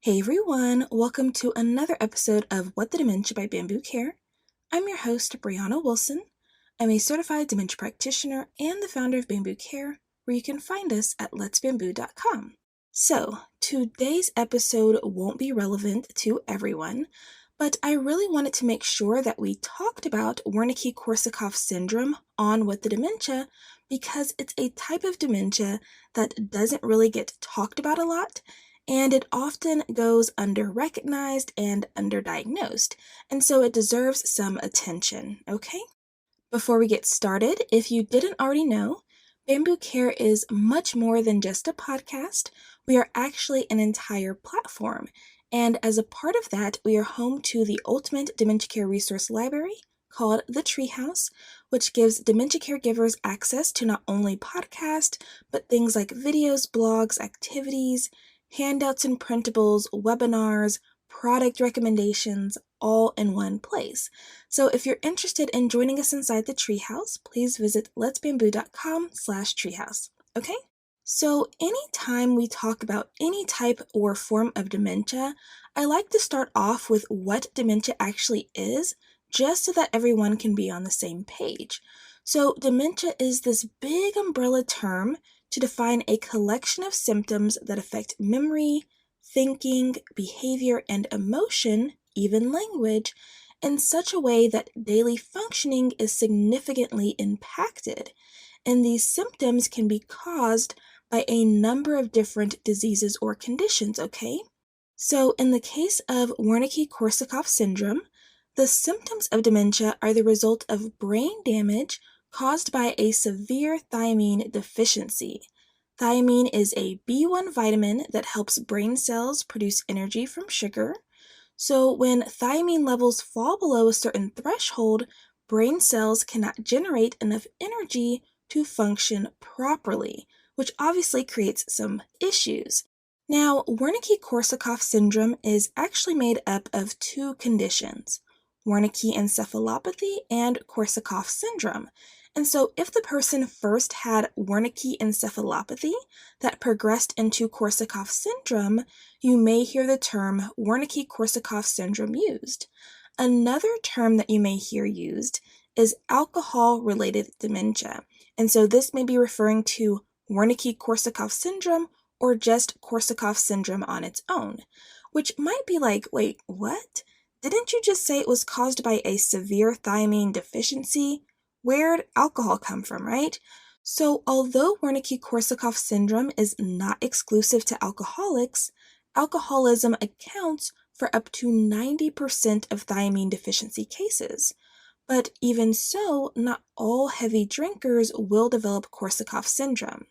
Hey everyone, welcome to another episode of What the Dementia by Bambu Care. I'm your host, Brianna Wilson. I'm a certified dementia practitioner and the founder of Bambu Care, where you can find us at letsbambu.com. So, today's episode won't be relevant to everyone, but I really wanted to make sure that we talked about Wernicke-Korsakoff Syndrome on What the Dementia because it's a type of dementia that doesn't really get talked about a lot, and it often goes under-recognized and underdiagnosed, and so it deserves some attention, okay? Before we get started, if you didn't already know, Bambu Care is much more than just a podcast. We are actually an entire platform, and as a part of that, we are home to the ultimate dementia care resource library called the Treehouse, which gives dementia caregivers access to not only podcasts, but things like videos, blogs, activities, handouts and printables, webinars, product recommendations, all in one place. So if you're interested in joining us inside the Treehouse, please visit letsbambu.com/treehouse. Okay? So anytime we talk about any type or form of dementia, I like to start off with what dementia actually is, just so that everyone can be on the same page. So dementia is this big umbrella term to define a collection of symptoms that affect memory, thinking, behavior, and emotion, even language, in such a way that daily functioning is significantly impacted. And these symptoms can be caused by a number of different diseases or conditions, okay? So in the case of Wernicke-Korsakoff Syndrome, the symptoms of dementia are the result of brain damage caused by a severe thiamine deficiency. Thiamine is a B1 vitamin that helps brain cells produce energy from sugar. So when thiamine levels fall below a certain threshold, brain cells cannot generate enough energy to function properly, which obviously creates some issues. Now, Wernicke-Korsakoff syndrome is actually made up of two conditions, Wernicke Encephalopathy and Korsakoff syndrome. And so if the person first had Wernicke Encephalopathy that progressed into Korsakoff syndrome, you may hear the term Wernicke-Korsakoff syndrome used. Another term that you may hear used is alcohol-related dementia. And so this may be referring to Wernicke-Korsakoff syndrome or just Korsakoff syndrome on its own, which might be like, wait, what? Didn't you just say it was caused by a severe thiamine deficiency? Where'd alcohol come from, right? So although Wernicke-Korsakoff syndrome is not exclusive to alcoholics, alcoholism accounts for up to 90% of thiamine deficiency cases. But even so, not all heavy drinkers will develop Korsakoff syndrome.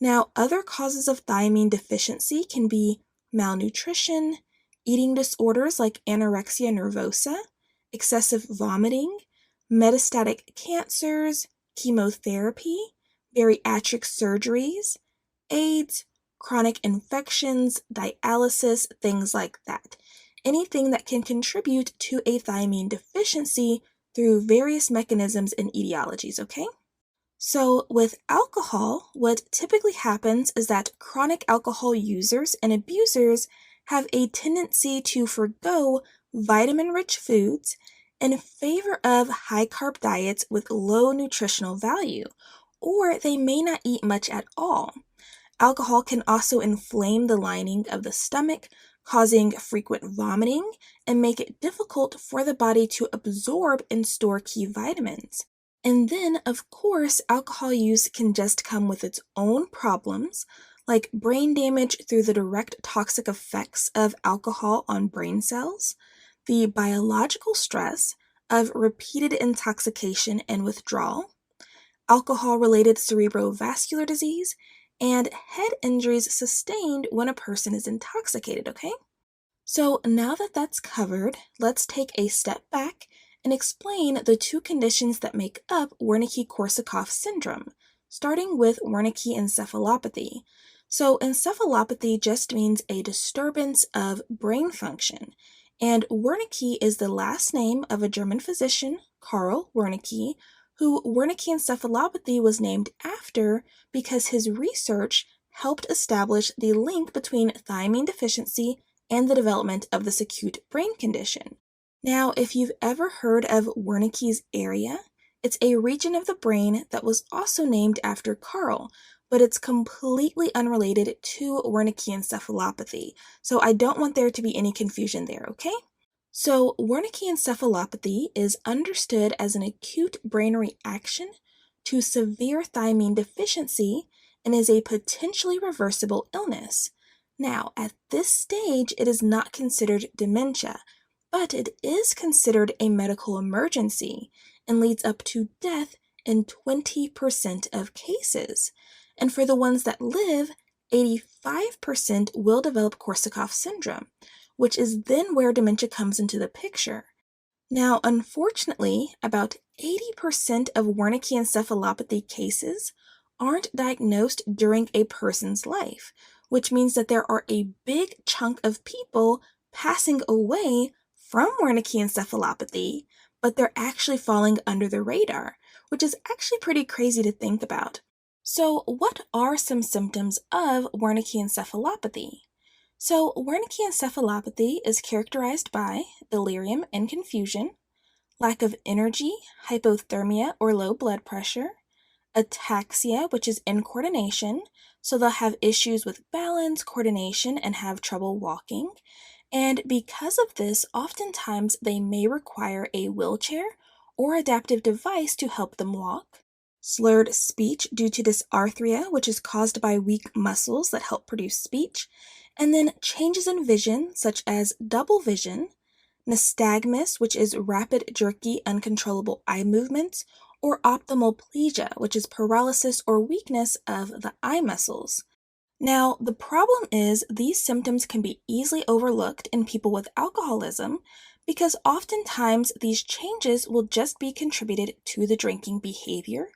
Now, other causes of thiamine deficiency can be malnutrition, eating disorders like anorexia nervosa, excessive vomiting, metastatic cancers, chemotherapy, bariatric surgeries, AIDS, chronic infections, dialysis, things like that. Anything that can contribute to a thiamine deficiency through various mechanisms and etiologies, okay? So with alcohol, what typically happens is that chronic alcohol users and abusers have a tendency to forgo vitamin-rich foods in favor of high-carb diets with low nutritional value, or they may not eat much at all. Alcohol can also inflame the lining of the stomach, causing frequent vomiting and make it difficult for the body to absorb and store key vitamins. And then, of course, alcohol use can just come with its own problems, like brain damage through the direct toxic effects of alcohol on brain cells, the biological stress of repeated intoxication and withdrawal, alcohol-related cerebrovascular disease, and head injuries sustained when a person is intoxicated, okay? So now that that's covered, let's take a step back and explain the two conditions that make up Wernicke-Korsakoff syndrome, starting with Wernicke encephalopathy. So encephalopathy just means a disturbance of brain function, and Wernicke is the last name of a German physician, Karl Wernicke, who Wernicke encephalopathy was named after because his research helped establish the link between thiamine deficiency and the development of this acute brain condition. Now, if you've ever heard of Wernicke's area, it's a region of the brain that was also named after Carl, but it's completely unrelated to Wernicke encephalopathy, so I don't want there to be any confusion there, okay? So, Wernicke encephalopathy is understood as an acute brain reaction to severe thiamine deficiency and is a potentially reversible illness. Now, at this stage, it is not considered dementia, but it is considered a medical emergency and leads up to death in 20% of cases. And for the ones that live, 85% will develop Korsakoff syndrome, which is then where dementia comes into the picture. Now, unfortunately, about 80% of Wernicke encephalopathy cases aren't diagnosed during a person's life, which means that there are a big chunk of people passing away from Wernicke encephalopathy, but they're actually falling under the radar, which is actually pretty crazy to think about. So, what are some symptoms of Wernicke encephalopathy? So, Wernicke encephalopathy is characterized by delirium and confusion, lack of energy, hypothermia or low blood pressure, ataxia, which is incoordination, so they'll have issues with balance, coordination, and have trouble walking. And because of this, oftentimes they may require a wheelchair or adaptive device to help them walk. Slurred speech due to dysarthria, which is caused by weak muscles that help produce speech, and then changes in vision, such as double vision, nystagmus, which is rapid, jerky, uncontrollable eye movements, or ophthalmoplegia, which is paralysis or weakness of the eye muscles. Now, the problem is these symptoms can be easily overlooked in people with alcoholism because oftentimes these changes will just be contributed to the drinking behavior,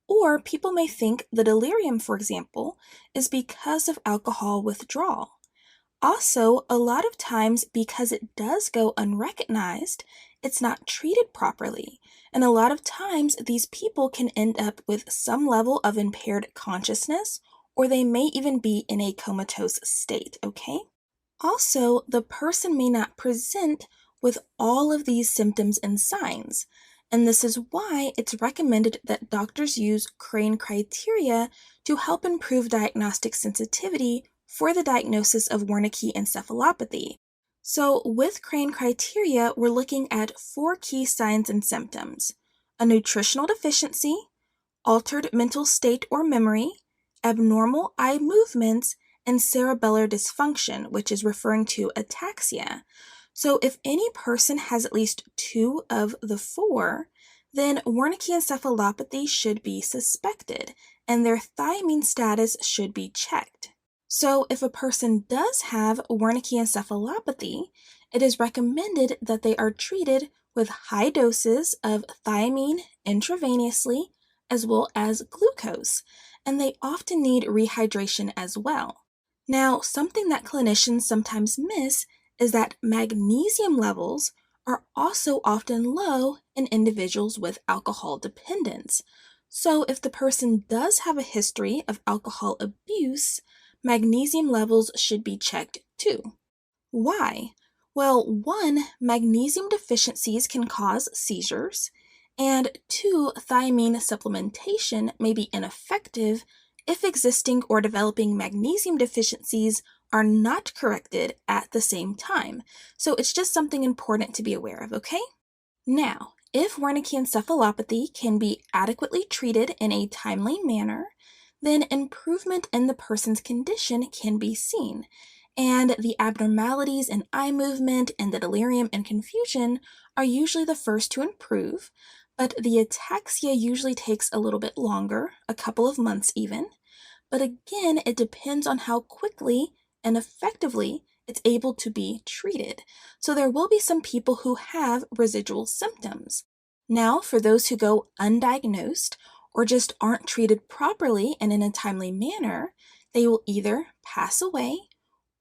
or people may think the delirium, for example, is because of alcohol withdrawal. Also, a lot of times, because it does go unrecognized, it's not treated properly. And a lot of times, these people can end up with some level of impaired consciousness, or they may even be in a comatose state, okay? Also, the person may not present with all of these symptoms and signs. And this is why it's recommended that doctors use Crane criteria to help improve diagnostic sensitivity for the diagnosis of Wernicke encephalopathy. So, with Crane criteria, we're looking at 4 key signs and symptoms: a nutritional deficiency, altered mental state or memory, abnormal eye movements, and cerebellar dysfunction, which is referring to ataxia. So, if any person has at least 2 of the 4, then Wernicke encephalopathy should be suspected, and their thiamine status should be checked. So, if a person does have Wernicke encephalopathy, it is recommended that they are treated with high doses of thiamine intravenously as well as glucose, and they often need rehydration as well. Now, something that clinicians sometimes miss is that magnesium levels are also often low in individuals with alcohol dependence. So, if the person does have a history of alcohol abuse, magnesium levels should be checked too. Why? Well, 1, magnesium deficiencies can cause seizures, and 2, thiamine supplementation may be ineffective if existing or developing magnesium deficiencies are not corrected at the same time. So it's just something important to be aware of, okay? Now, if Wernicke encephalopathy can be adequately treated in a timely manner, then improvement in the person's condition can be seen, and the abnormalities in eye movement and the delirium and confusion are usually the first to improve, but the ataxia usually takes a little bit longer, a couple of months even. But again, it depends on how quickly and effectively it's able to be treated. So there will be some people who have residual symptoms. Now, for those who go undiagnosed or just aren't treated properly and in a timely manner, they will either pass away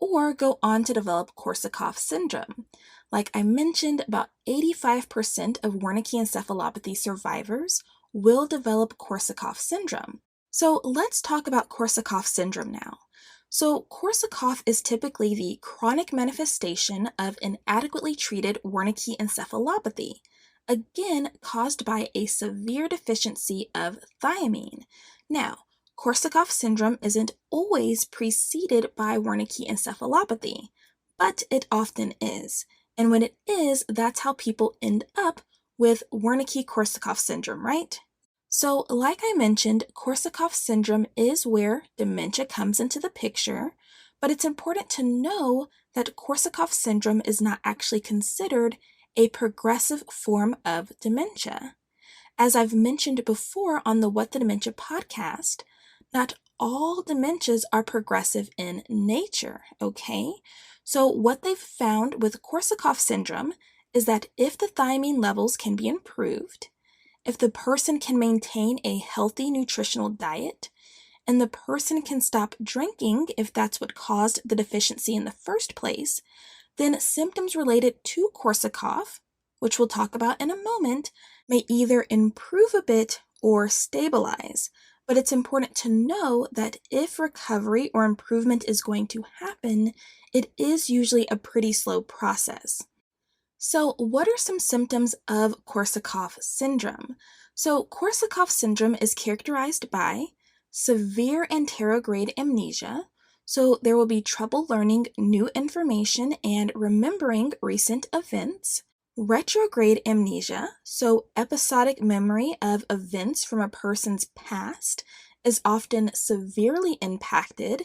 or go on to develop Korsakoff syndrome. Like I mentioned, about 85% of Wernicke encephalopathy survivors will develop Korsakoff syndrome. So let's talk about Korsakoff syndrome now. So, Korsakoff is typically the chronic manifestation of inadequately treated Wernicke encephalopathy, again caused by a severe deficiency of thiamine. Now, Korsakoff syndrome isn't always preceded by Wernicke encephalopathy, but it often is. And when it is, that's how people end up with Wernicke-Korsakoff syndrome, right? So, like I mentioned, Korsakoff syndrome is where dementia comes into the picture, but it's important to know that Korsakoff syndrome is not actually considered a progressive form of dementia. As I've mentioned before on the What the Dementia podcast, not all dementias are progressive in nature, okay? So, what they've found with Korsakoff syndrome is that if the thiamine levels can be improved, if the person can maintain a healthy nutritional diet, and the person can stop drinking if that's what caused the deficiency in the first place, then symptoms related to Korsakoff, which we'll talk about in a moment, may either improve a bit or stabilize. But it's important to know that if recovery or improvement is going to happen, it is usually a pretty slow process. So, what are some symptoms of Korsakoff syndrome? So, Korsakoff syndrome is characterized by severe anterograde amnesia. So, there will be trouble learning new information and remembering recent events. Retrograde amnesia, so episodic memory of events from a person's past, is often severely impacted.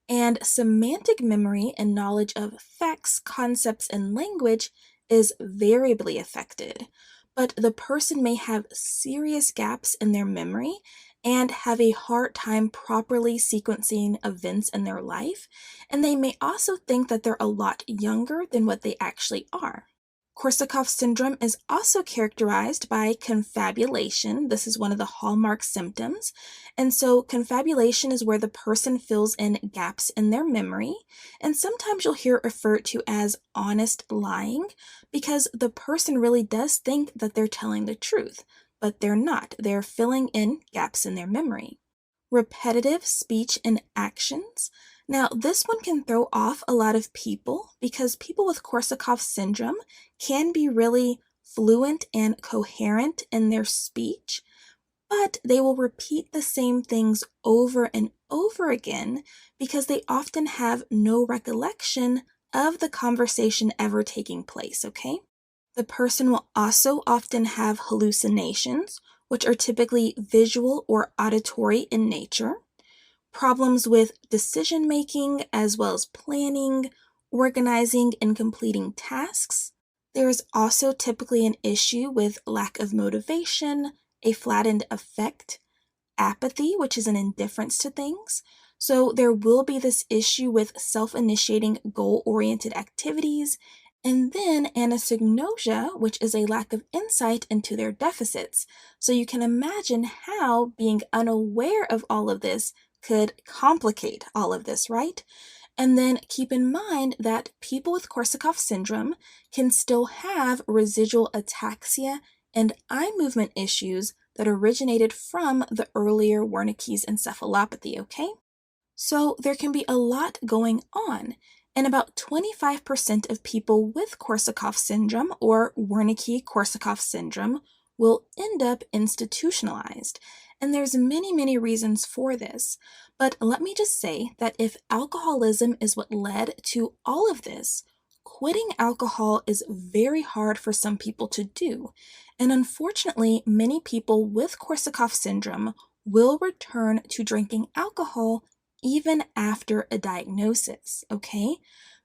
And semantic memory and knowledge of facts, concepts, and language is variably affected, but the person may have serious gaps in their memory and have a hard time properly sequencing events in their life, and they may also think that they're a lot younger than what they actually are. Korsakoff syndrome is also characterized by confabulation. This is one of the hallmark symptoms. And so, confabulation is where the person fills in gaps in their memory. And sometimes you'll hear it referred to as honest lying because the person really does think that they're telling the truth, but they're not. They're filling in gaps in their memory. Repetitive speech and actions. Now, this one can throw off a lot of people because people with Korsakoff syndrome can be really fluent and coherent in their speech, but they will repeat the same things over and over again because they often have no recollection of the conversation ever taking place, okay? The person will also often have hallucinations, which are typically visual or auditory in nature, problems with decision making as well as planning, organizing, and completing tasks. There is also typically an issue with lack of motivation, a flattened affect, apathy, which is an indifference to things. So there will be this issue with self-initiating goal-oriented activities, and then anosognosia, which is a lack of insight into their deficits. So you can imagine how being unaware of all of this could complicate all of this, right? And then keep in mind that people with Korsakoff syndrome can still have residual ataxia and eye movement issues that originated from the earlier Wernicke's encephalopathy, okay? So there can be a lot going on, and about 25% of people with Korsakoff syndrome or Wernicke-Korsakoff syndrome will end up institutionalized. And there's many reasons for this. But let me just say that if alcoholism is what led to all of this, quitting alcohol is very hard for some people to do. And unfortunately, many people with Korsakoff syndrome will return to drinking alcohol even after a diagnosis, okay?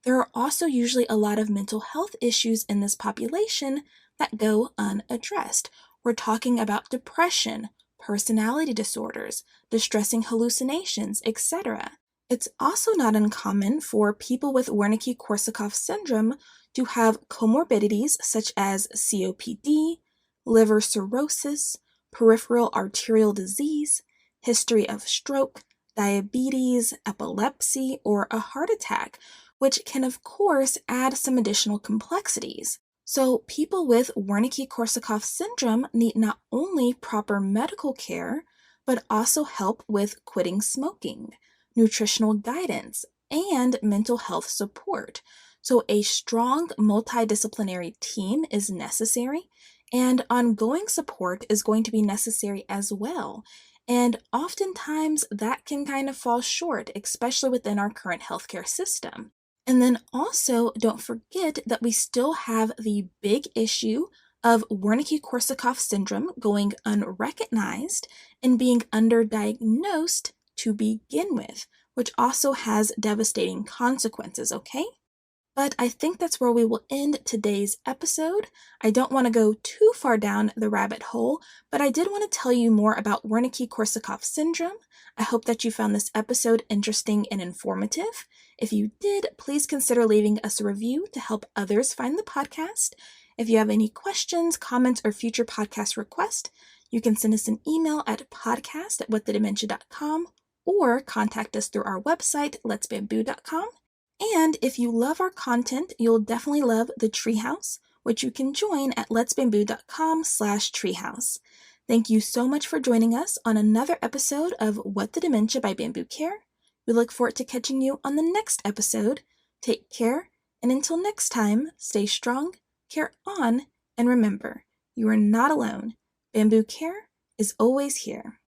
There are also usually a lot of mental health issues in this population that go unaddressed. We're talking about depression, personality disorders, distressing hallucinations, etc. It's also not uncommon for people with Wernicke-Korsakoff syndrome to have comorbidities such as COPD, liver cirrhosis, peripheral arterial disease, history of stroke, diabetes, epilepsy, or a heart attack, which can, of course, add some additional complexities. So, people with Wernicke-Korsakoff syndrome need not only proper medical care, but also help with quitting smoking. nutritional guidance, and mental health support. So, a strong multidisciplinary team is necessary, and ongoing support is going to be necessary as well. And oftentimes that can kind of fall short, especially within our current healthcare system. And then also, don't forget that we still have the big issue of Wernicke-Korsakoff syndrome going unrecognized and being underdiagnosed to begin with, which also has devastating consequences, okay? But I think that's where we will end today's episode. I don't want to go too far down the rabbit hole, but I did want to tell you more about Wernicke-Korsakoff syndrome. I hope that you found this episode interesting and informative. If you did, please consider leaving us a review to help others find the podcast. If you have any questions, comments, or future podcast requests, you can send us an email at podcast@whatthedementia.com or contact us through our website, letsbambu.com. And if you love our content, you'll definitely love the Treehouse, which you can join at letsbambu.com/treehouse. Thank you so much for joining us on another episode of What the Dementia by Bambu Care. We look forward to catching you on the next episode. Take care, and until next time, stay strong, care on, and remember, you are not alone. Bambu Care is always here.